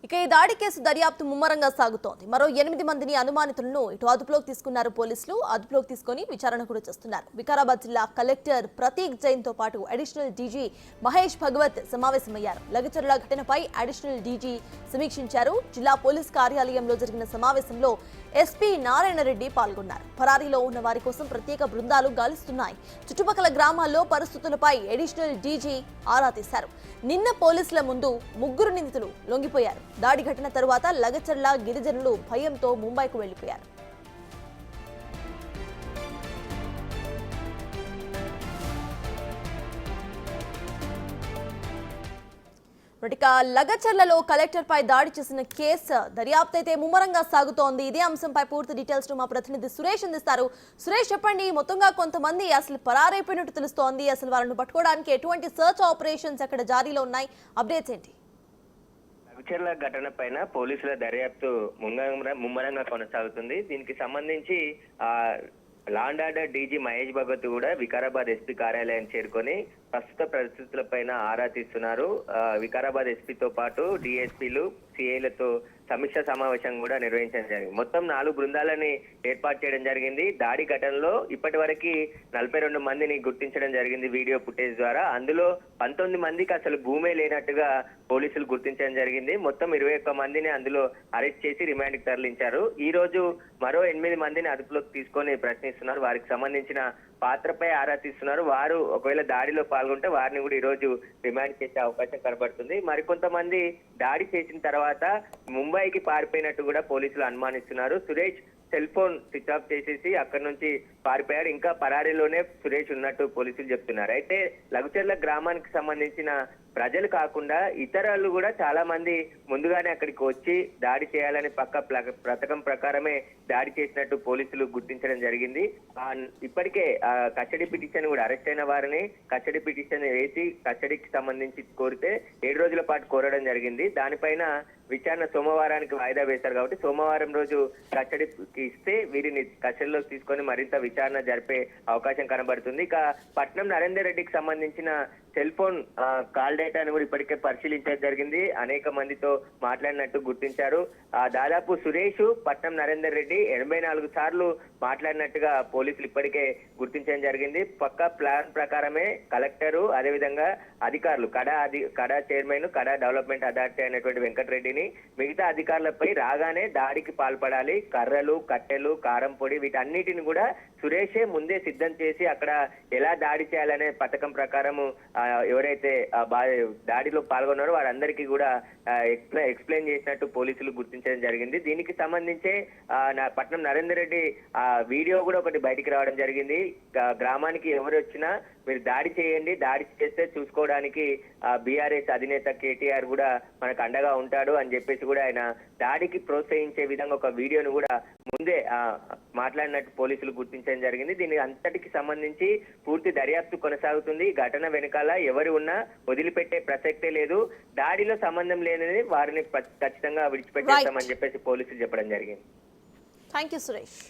ఇక ఈ దాడి కేసు దర్యాప్తు ముమ్మరంగా సాగుతోంది. మరో 8 మందిని అనుమానితులను ఇటు అదుపులోకి తీసుకున్నారు పోలీసులు. అదుపులోకి తీసుకొని విచారణ కూడా చేస్తున్నారు. వికారాబాద్ జిల్లా కలెక్టర్ ప్రతీక్ జైన్ తో పాటు అడిషనల్ డీజీ మహేష్ భగవత్ సమావేశమయ్యారు. లగచర్ల ఘటనపై అడిషనల్ డీజీ సమీక్షించారు. జిల్లా పోలీస్ కార్యాలయంలో జరిగిన సమావేశంలో ఎస్పీ నారాయణ రెడ్డి పాల్గొన్నారు. పరారీలో ఉన్న వారి కోసం ప్రత్యేక బృందాలు గాలిస్తున్నాయి. చుట్టుపక్కల గ్రామాల్లో పరిస్థితులపై అడిషనల్ డీజీ ఆరా తీశారు. నిన్న పోలీసుల ముందు 3 నిందితులు లొంగిపోయారు. దాడి ఘటన తరువాత లగచర్ల గిరిజనులు భయంతో ముంబైకు వెళ్లిపోయారు. ఇక లగచర్లలో కలెక్టర్ పై దాడి చేసిన కేసు దర్యాప్తు అయితే ముమ్మరంగా సాగుతోంది. ఇదే అంశంపై పూర్తి డీటెయిల్స్ మా ప్రతినిధి సురేష్ అందిస్తారు. సురేష్, చెప్పండి, మొత్తంగా కొంతమంది అసలు పరారైపోయినట్టు తెలుస్తోంది. అసలు వాళ్ళను పట్టుకోవడానికి ఎటువంటి సర్చ్ ఆపరేషన్స్ అక్కడ జారీలో ఉన్నాయి? అప్డేట్స్ ఏంటి? లగచర్ల ఘటన పైన పోలీసుల దర్యాప్తు ముమ్మరంగా కొనసాగుతుంది. దీనికి సంబంధించి law and order DG Mahesh Bhagwat కూడా వికారాబాద్ ఎస్పీ కార్యాలయం చేరుకొని ప్రస్తుత పరిస్థితులపైన ఆరా తీస్తున్నారు. వికారాబాద్ ఎస్పీతో పాటు డిఎస్పీలు, సిఐలతో సమీక్ష సమావేశం కూడా నిర్వహించడం జరిగింది. మొత్తం 4 బృందాలని ఏర్పాటు చేయడం జరిగింది. దాడి ఘటనలో ఇప్పటి వరకు 42 మందిని గుర్తించడం జరిగింది వీడియో ఫుటేజ్ ద్వారా. అందులో 19 మందికి అసలు భూమే లేనట్టుగా పోలీసులు గుర్తించడం జరిగింది. మొత్తం 21 మందిని అందులో అరెస్ట్ చేసి రిమాండ్కి తరలించారు. ఈ రోజు మరో 8 మందిని అదుపులోకి తీసుకొని ప్రశ్నిస్తున్నారు. వారికి సంబంధించిన పాత్రపై ఆరా తీస్తున్నారు. వారు ఒకవేళ దాడిలో పాల్గొంటే వారిని కూడా ఈ రోజు రిమాండ్ చేసే అవకాశం కనబడుతుంది. మరికొంతమంది దాడి చేసిన తర్వాత ముంబైకి పారిపోయినట్టు కూడా పోలీసులు అనుమానిస్తున్నారు. Suresh cell phone switch off చేసేసి అక్కడి నుంచి పారిపోయారు. ఇంకా పరారీలోనే సురేష్ ఉన్నట్టు పోలీసులు చెప్తున్నారు. అయితే లగచర్ల గ్రామానికి సంబంధించిన ప్రజలు కాకుండా ఇతరులు కూడా చాలా మంది ముందుగానే అక్కడికి వచ్చి దాడి చేయాలని పథకం ప్రకారమే దాడి చేసినట్టు పోలీసులు గుర్తించడం జరిగింది. ఇప్పటికే కస్టడీ పిటిషన్ కూడా అరెస్ట్ అయిన వారిని కస్టడీ పిటిషన్ వేసి కస్టడీకి సంబంధించి కోరితే 7 రోజుల పాటు కోరడం జరిగింది. దానిపైన విచారణ సోమవారానికి వాయిదా వేశారు. కాబట్టి సోమవారం రోజు కస్టడీకి ఇస్తే వీరిని కస్టడీలోకి తీసుకొని మరింత విచారణ జరిపే అవకాశం కనబడుతుంది. ఇక పట్నం నరేందర్ రెడ్డికి సంబంధించిన సెల్ ఫోన్ కాల్ డేటాను కూడా ఇప్పటికే పరిశీలించడం జరిగింది. అనేక మందితో మాట్లాడినట్టు గుర్తించారు. దాదాపు సురేష్, పట్నం నరేందర్ రెడ్డి 84 సార్లు మాట్లాడినట్టుగా పోలీసులు ఇప్పటికే గుర్తించడం జరిగింది. పక్కా ప్లాన్ ప్రకారమే కలెక్టరు, అదేవిధంగా అధికారులు కడా చైర్మన్, కడా డెవలప్మెంట్ అథారిటీ అయినటువంటి వెంకటరెడ్డిని మిగతా అధికారులపై రాగానే దాడికి పాల్పడాలి, కర్రలు, కట్టెలు, కారం పొడి వీటన్నిటిని కూడా సురేషే ముందే సిద్ధం చేసి అక్కడ ఎలా దాడి చేయాలనే పథకం ప్రకారము ఎవరైతే దాడిలో పాల్గొన్నారో వారందరికీ కూడా ఎక్స్ప్లెయిన్ చేసినట్టు పోలీసులు గుర్తించడం జరిగింది. దీనికి సంబంధించే పట్నం నరేందర్ రెడ్డి వీడియో కూడా ఒకటి బయటికి రావడం జరిగింది. గ్రామానికి ఎవరు వచ్చినా మీరు దాడి చేయండి, దాడి చేస్తే చూసుకోవడానికి బీఆర్ఎస్ అధినేత కేటీఆర్ కూడా మనకు అండగా ఉంటాడు అని చెప్పేసి కూడా ఆయన దాడికి ప్రోత్సహించే విధంగా ఒక వీడియోను కూడా ముందే మాట్లాడినట్టు పోలీసులు గుర్తించడం జరిగింది. దీని అంతటికి సంబంధించి పూర్తి దర్యాప్తు కొనసాగుతుంది. ఘటన వెనకాల ఎవరు ఉన్నా వదిలిపెట్టే ప్రసక్తే లేదు. దాడిలో సంబంధం లేనిది వారిని ఖచ్చితంగా విడిచిపెట్టేస్తామని చెప్పేసి పోలీసులు చెప్పడం జరిగింది. థాంక్యూ సురేష్.